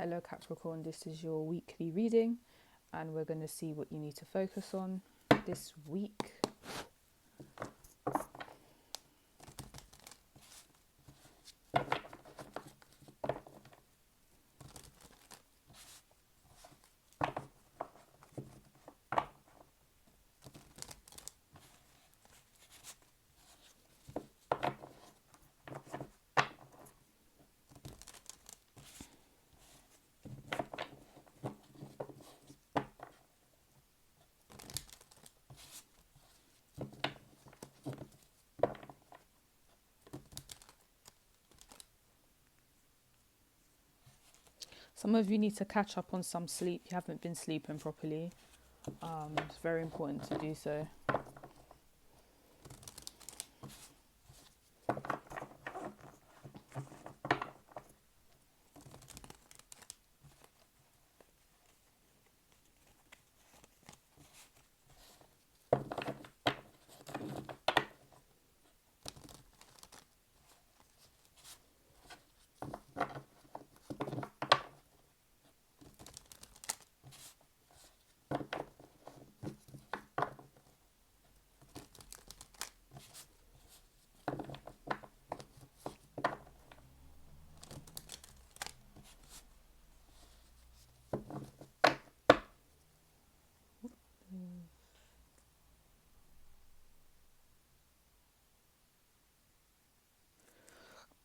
Hello Capricorn, this is your weekly reading and we're going to see what you need to focus on this week. Some of you need to catch up on some sleep. You haven't been sleeping properly. It's very important to do so.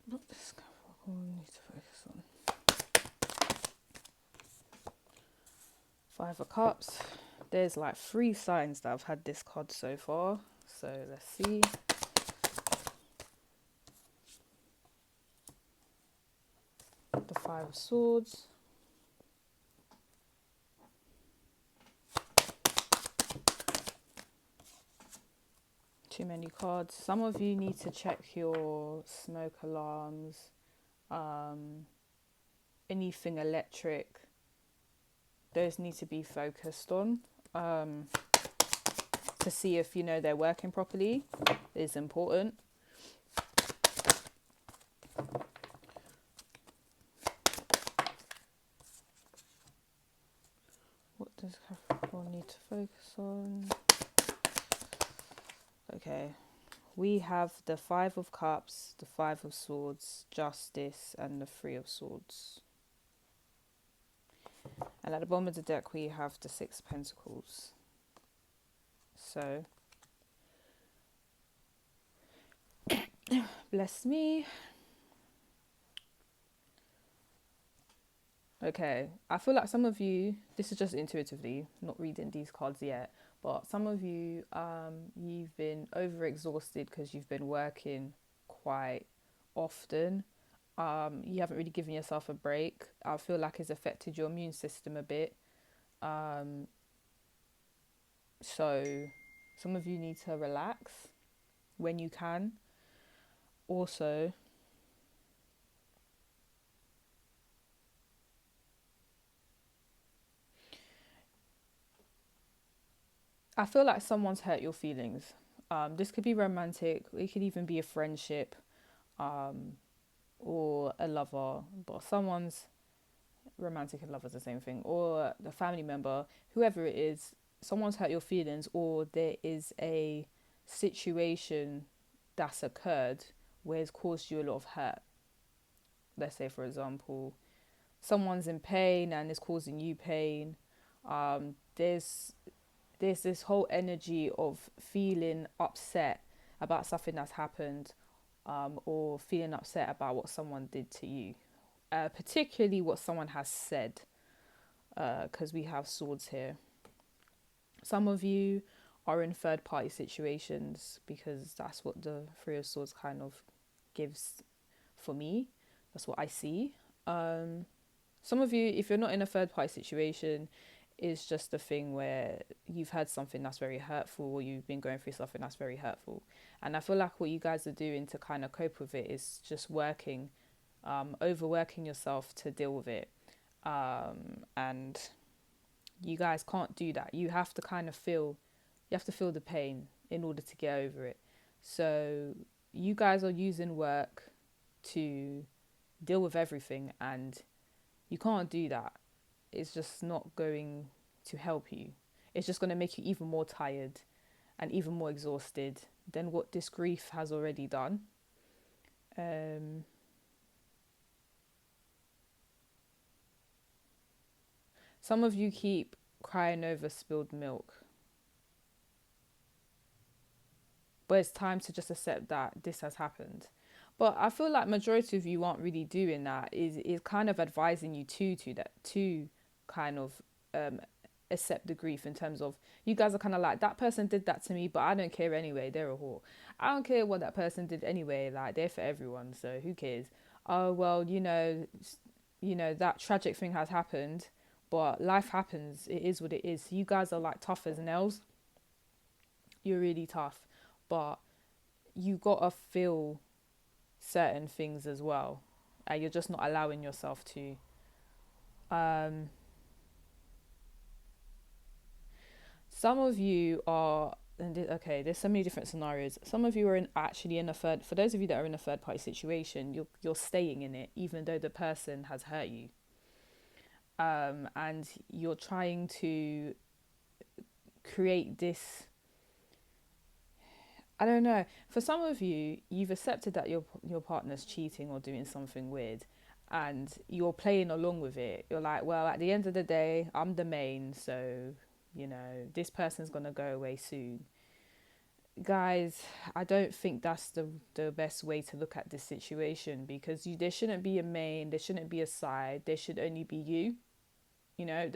What this Capricorn needs to focus on? Five of Cups. There's like 3 signs that have had this card so far. So let's see. The Five of Swords. Too many cards. Some of you need to check your smoke alarms, anything electric. Those need to be focused on to see if they're working properly. Is important. What does Capricorn need to focus on? Okay, we have the Five of Cups, the Five of Swords, Justice, and the Three of Swords. And at the bottom of the deck, we have the Six of Pentacles. So, bless me. Okay, I feel like some of you, this is just intuitively, not reading these cards yet, but some of you, you've been overexhausted because you've been working quite often. You haven't really given yourself a break. I feel like it's affected your immune system a bit. So some of you need to relax when you can. Also, I feel like someone's hurt your feelings. This could be romantic. It could even be a friendship, or a lover. But someone's romantic and love is the same thing. Or the family member, whoever it is, someone's hurt your feelings, or there is a situation that's occurred where it's caused you a lot of hurt. Let's say, for example, someone's in pain and is causing you pain. There's this whole energy of feeling upset about something that's happened, or feeling upset about what someone did to you, particularly what someone has said, because we have swords here. Some of you are in third party situations because that's what the Three of Swords kind of gives for me. That's what I see. Some of you, if you're not in a third party situation, is just a thing where you've had something that's very hurtful, or you've been going through something that's very hurtful. And I feel like what you guys are doing to kind of cope with it is just overworking yourself to deal with it. And you guys can't do that. You have to feel the pain in order to get over it. So you guys are using work to deal with everything, and You can't do that. It's just not going to help you. It's just going to make you even more tired and even more exhausted than what this grief has already done. Um, some of you keep crying over spilled milk, but it's time to just accept that this has happened. But I feel like majority of you aren't really doing that. Is kind of advising you to kind of um, accept the grief, in terms of, you guys are kind of like, that person did that to me, but I don't care anyway. They're a whore. I don't care what that person did anyway. Like, they're for everyone, so who cares? Oh well, that tragic thing has happened, but life happens. It is what it is. You guys are like tough as nails. You're really tough, but you gotta feel certain things as well, and you're just not allowing yourself to. Um, some of you are, okay, there's so many different scenarios. Some of you are actually in a third. For those of you that are in a third party situation, you're staying in it even though the person has hurt you, and you're trying to create this. I don't know. For some of you, you've accepted that your partner's cheating or doing something weird, and you're playing along with it. You're like, well, at the end of the day, I'm the main, so this person's gonna go away soon. Guys, I don't think that's the best way to look at this situation, because there shouldn't be a main, there shouldn't be a side, there should only be you.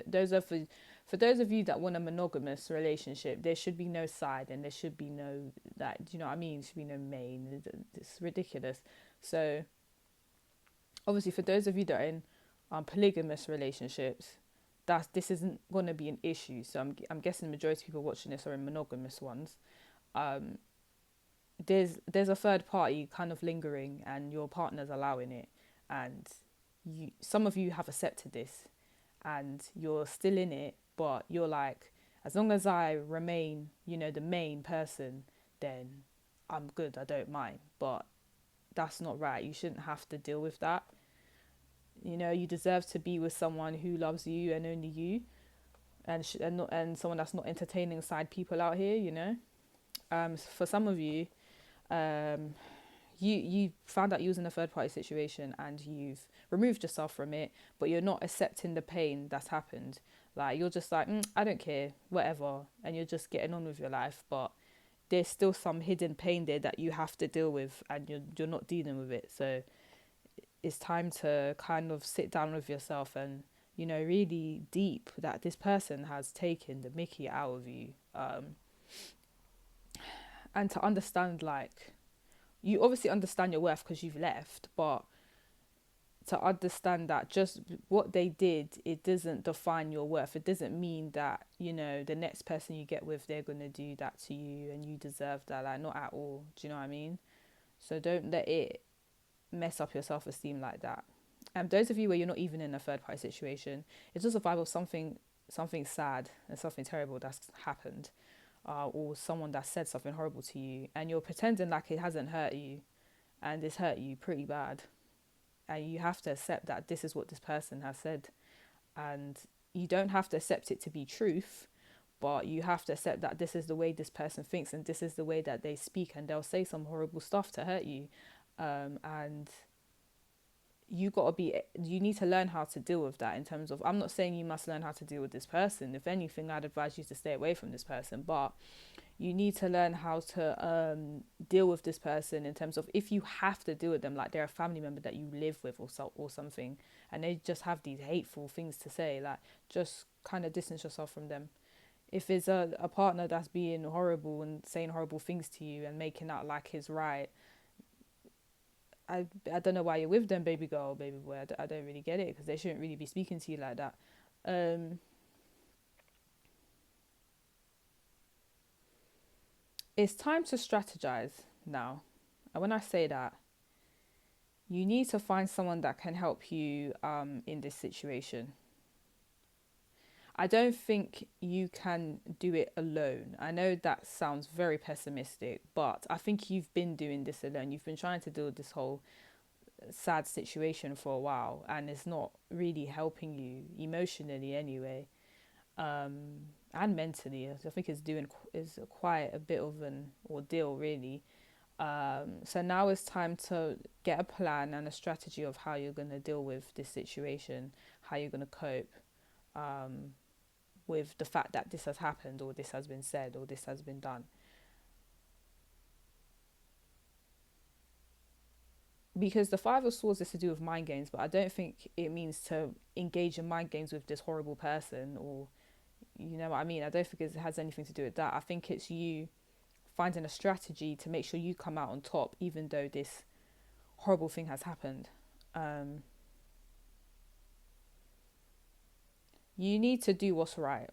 Those are for those of you that want a monogamous relationship. There should be no side, and there should be no, that, do you know what I mean? There should be no main. It's ridiculous. So obviously, for those of you that are in polygamous relationships, this isn't going to be an issue. So I'm guessing the majority of people watching this are in monogamous ones. Um, there's a third party kind of lingering, and your partner's allowing it, and some of you have accepted this, and you're still in it, but you're like, as long as I remain, the main person, then I'm good, I don't mind. But that's not right. You shouldn't have to deal with that. You deserve to be with someone who loves you and only you, and someone that's not entertaining side people out here. For some of you, um, you found out you was in a third party situation, and you've removed yourself from it, but you're not accepting the pain that's happened. Like, you're just like, I don't care, whatever, and you're just getting on with your life. But there's still some hidden pain there that you have to deal with, and you're not dealing with it. So it's time to kind of sit down with yourself and really deep that this person has taken the mickey out of you, and to understand, like, you obviously understand your worth because you've left, but to understand that just what they did, it doesn't define your worth. It doesn't mean that the next person you get with, they're going to do that to you and you deserve that. Like, not at all. Do you know what I mean? So don't let it mess up your self-esteem like that. And those of you where you're not even in a third party situation, it's just a vibe of something sad and something terrible that's happened, or someone that said something horrible to you, and you're pretending like it hasn't hurt you, and it's hurt you pretty bad. And you have to accept that this is what this person has said, and you don't have to accept it to be truth, but you have to accept that this is the way this person thinks, and this is the way that they speak, and they'll say some horrible stuff to hurt you, and you need to learn how to deal with that. In terms of, I'm not saying you must learn how to deal with this person. If anything, I'd advise you to stay away from this person, but you need to learn how to deal with this person, in terms of, if you have to deal with them, like they're a family member that you live with, or something, and they just have these hateful things to say, like, just kind of distance yourself from them. If it's a partner that's being horrible and saying horrible things to you and making out like it's right, I don't know why you're with them, baby girl, baby boy. I don't really get it, because they shouldn't really be speaking to you like that. It's time to strategize now. And when I say that, you need to find someone that can help you in this situation. I don't think you can do it alone. I know that sounds very pessimistic, but I think you've been doing this alone. You've been trying to deal with this whole sad situation for a while, and it's not really helping you emotionally anyway, and mentally. I think is quite a bit of an ordeal, really. So now it's time to get a plan and a strategy of how you're going to deal with this situation, how you're going to cope, um, with the fact that this has happened, or this has been said, or this has been done. Because the Five of Swords is to do with mind games, but I don't think it means to engage in mind games with this horrible person, or you know what I mean. I don't think it has anything to do with that. I think it's you finding a strategy to make sure you come out on top, even though this horrible thing has happened. Um, you need to do what's right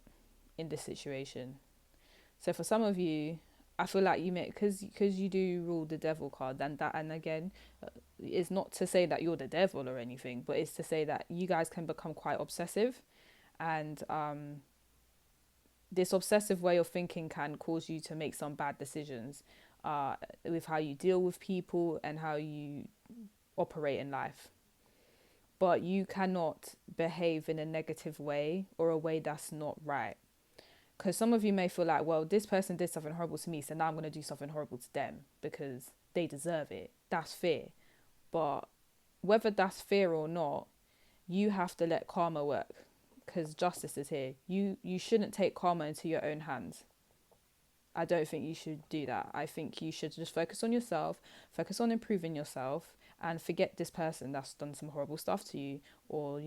in this situation. So for some of you, I feel like you may, because you do rule the devil card, and that, and again, it's not to say that you're the devil or anything, but it's to say that you guys can become quite obsessive, and this obsessive way of thinking can cause you to make some bad decisions, with how you deal with people and how you operate in life. But you cannot behave in a negative way or a way that's not right. Because some of you may feel like, well, this person did something horrible to me, so now I'm going to do something horrible to them because they deserve it. That's fair. But whether that's fair or not, you have to let karma work, because justice is here. You shouldn't take karma into your own hands. I don't think you should do that. I think you should just focus on yourself, focus on improving yourself, and forget this person that's done some horrible stuff to you, or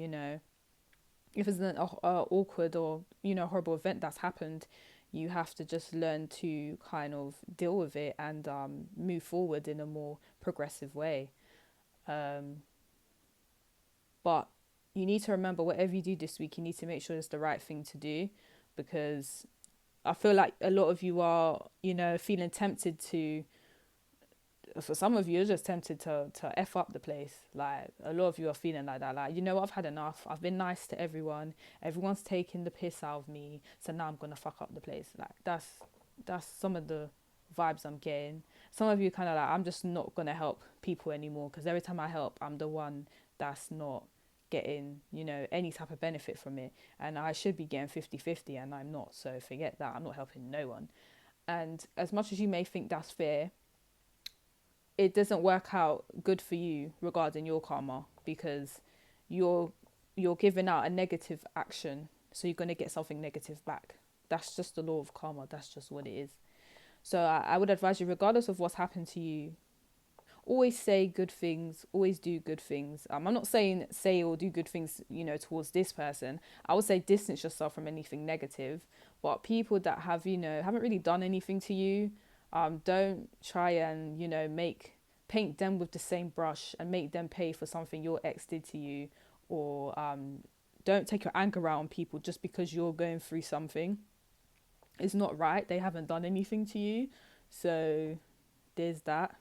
if it's an awkward or horrible event that's happened, you have to just learn to kind of deal with it and move forward in a more progressive way. Um, but you need to remember, whatever you do this week, you need to make sure it's the right thing to do, because I feel like a lot of you are, feeling tempted to. For some of you, you're just tempted to F up the place. Like, a lot of you are feeling like that. Like, I've had enough. I've been nice to everyone. Everyone's taking the piss out of me. So now I'm going to fuck up the place. Like, that's some of the vibes I'm getting. Some of you kind of like, I'm just not going to help people anymore, because every time I help, I'm the one that's not getting, any type of benefit from it. And I should be getting 50-50, and I'm not. So forget that. I'm not helping no one. And as much as you may think that's fair, it doesn't work out good for you regarding your karma, because you're giving out a negative action, so you're going to get something negative back. That's just the law of karma. That's just what it is. So I would advise you, regardless of what's happened to you, always say good things, always do good things. I'm not saying say or do good things, towards this person. I would say distance yourself from anything negative. But people that have, haven't really done anything to you, don't try and, paint them with the same brush and make them pay for something your ex did to you. Or don't take your anger out on people just because you're going through something. It's not right. They haven't done anything to you. So there's that.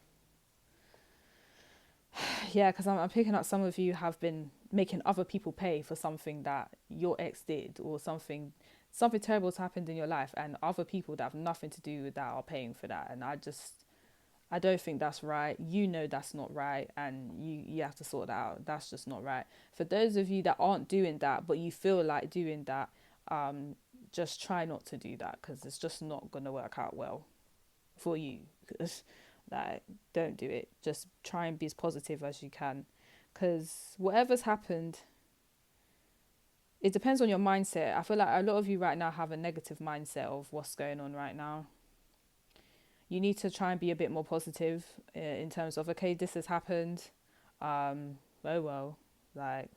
Yeah, because I'm picking up some of you have been making other people pay for something that your ex did, or something terrible has happened in your life, and other people that have nothing to do with that are paying for that. And I don't think that's right. That's not right, and you have to sort that out. That's just not right. For those of you that aren't doing that, but you feel like doing that, just try not to do that, because it's just not going to work out well for you. Because like, don't do it. Just try and be as positive as you can, because whatever's happened, it depends on your mindset. I feel like a lot of you right now have a negative mindset of what's going on right now. You need to try and be a bit more positive, in terms of, okay, this has happened. Oh well, like,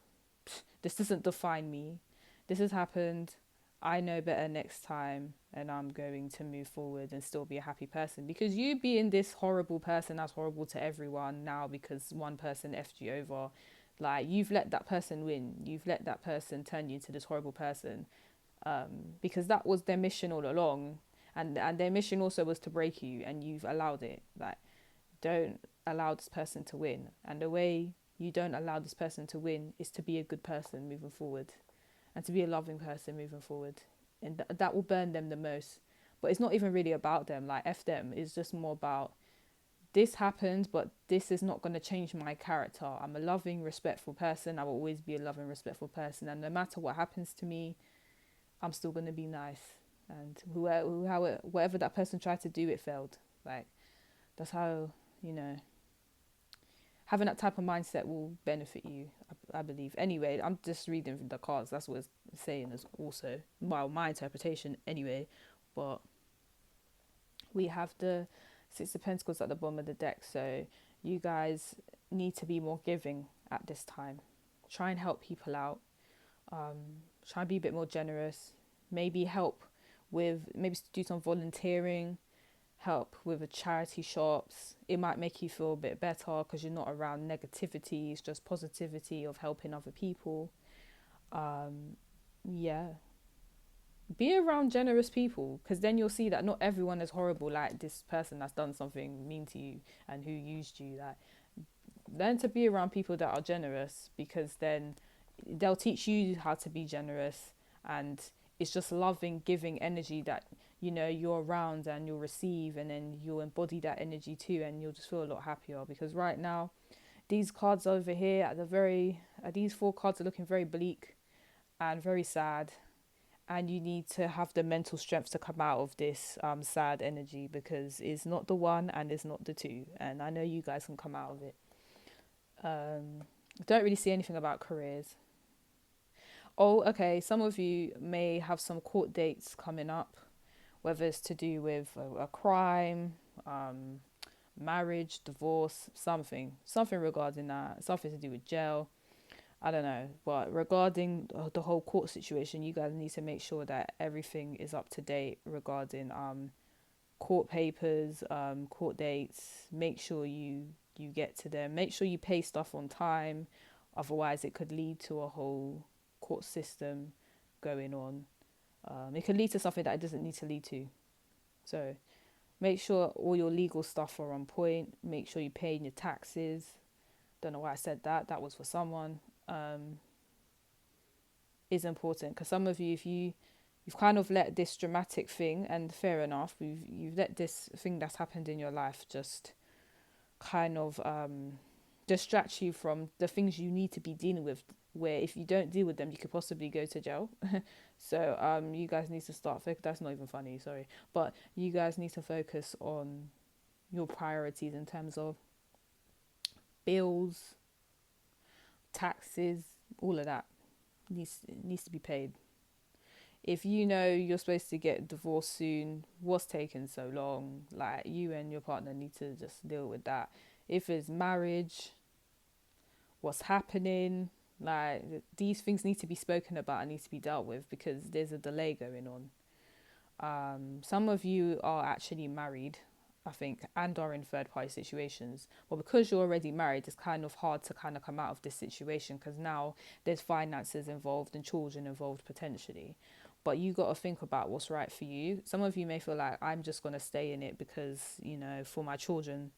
this doesn't define me. This has happened. I know better next time, and I'm going to move forward and still be a happy person. Because you being this horrible person that's horrible to everyone now because one person effed you over, like, you've let that person win. You've let that person turn you into this horrible person, because that was their mission all along. And their mission also was to break you, and you've allowed it. Like, don't allow this person to win. And the way you don't allow this person to win is to be a good person moving forward, and to be a loving person moving forward. And that will burn them the most. But it's not even really about them. Like, F them. It's just more about this happened, but this is not going to change my character. I'm a loving, respectful person. I will always be a loving, respectful person. And no matter what happens to me, I'm still going to be nice. And whatever that person tried to do, it failed. Like, that's how, you know, having that type of mindset will benefit you, I believe. Anyway, I'm just reading from the cards. That's what it's saying is also, well, my interpretation anyway. But we have the Six of Pentacles at the bottom of the deck. So you guys need to be more giving at this time. Try and help people out. Try and be a bit more generous. Maybe help with, maybe do some volunteering. Help with the charity shops. It might make you feel a bit better because you're not around negativity. It's just positivity of helping other people. Yeah, be around generous people, because then you'll see that not everyone is horrible, like this person that's done something mean to you and who used you. Like, learn to be around people that are generous, because then they'll teach you how to be generous. And it's just loving, giving energy that, you know, you're around and you'll receive, and then you'll embody that energy too, and you'll just feel a lot happier. Because right now, these cards over here these four cards are looking very bleak and very sad, and you need to have the mental strength to come out of this sad energy, because it's not the one and it's not the two, and I know you guys can come out of it. Don't really see anything about careers. Oh, okay, some of you may have some court dates coming up, whether it's to do with a crime, marriage, divorce, something regarding that, something to do with jail. I don't know, but regarding the whole court situation, you guys need to make sure that everything is up to date regarding court papers, court dates. Make sure you get to them. Make sure you pay stuff on time, otherwise it could lead to a whole court system going on. It could lead to something that it doesn't need to lead to. So make sure all your legal stuff are on point. Make sure you're paying your taxes. Don't know why I said that. That was for someone. Is important, because some of you, if you've kind of let this dramatic thing, and fair enough, you've let this thing that's happened in your life just kind of distract you from the things you need to be dealing with, where if you don't deal with them you could possibly go to jail. So you guys need to start focus. That's not even funny, sorry, but you guys need to focus on your priorities in terms of bills, taxes, all of that needs to be paid. If you know you're supposed to get divorced soon, what's taking so long? Like, you and your partner need to just deal with that. If it's marriage, what's happening? Like, these things need to be spoken about and need to be dealt with, because there's a delay going on. Some of you are actually married, I think, and are in third party situations. But because you're already married, it's kind of hard to kind of come out of this situation, because now there's finances involved and children involved potentially. But you got to think about what's right for you. Some of you may feel like, I'm just going to stay in it because, you know, for my children,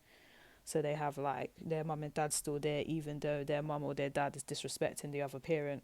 so they have like their mum and dad still there, even though their mum or their dad is disrespecting the other parent.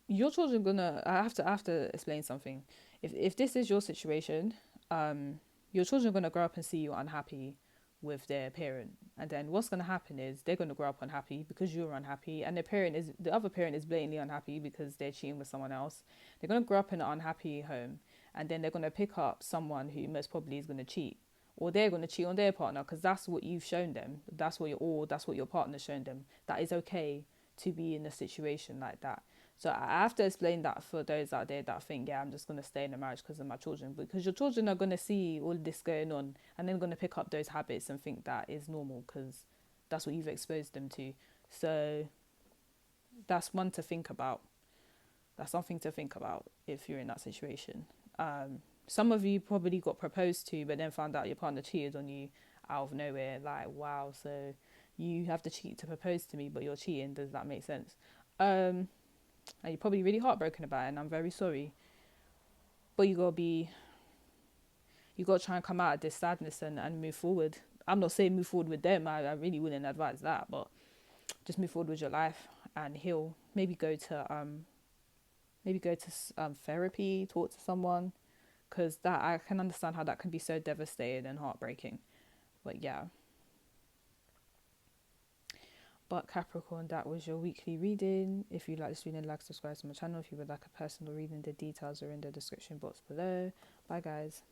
Your children gonna, I have to explain something. If this is your situation, your children are gonna grow up and see you unhappy with their parent, and then what's gonna happen is they're gonna grow up unhappy because you're unhappy, and the other parent is blatantly unhappy because they're cheating with someone else. They're gonna grow up in an unhappy home, and then they're gonna pick up someone who most probably is gonna cheat, or they're gonna cheat on their partner, because that's what you've shown them. That's what your partner's shown them. That is okay to be in a situation like that. So I have to explain that for those out there that think, yeah, I'm just going to stay in a marriage because of my children. Because your children are going to see all this going on, and then going to pick up those habits and think that is normal because that's what you've exposed them to. So that's one to think about. That's something to think about if you're in that situation. Some of you probably got proposed to, but then found out your partner cheated on you out of nowhere. Like, wow, so you have to cheat to propose to me, but you're cheating. Does that make sense? And you're probably really heartbroken about it, and I'm very sorry. But you gotta try and come out of this sadness and move forward. I'm not saying move forward with them. I really wouldn't advise that, but just move forward with your life and heal. Maybe go to therapy, talk to someone, because that, I can understand how that can be so devastating and heartbreaking. But yeah. But Capricorn, that was your weekly reading. If you like this reading, like, subscribe to my channel. If you would like a personal reading, the details are in the description box below. Bye guys.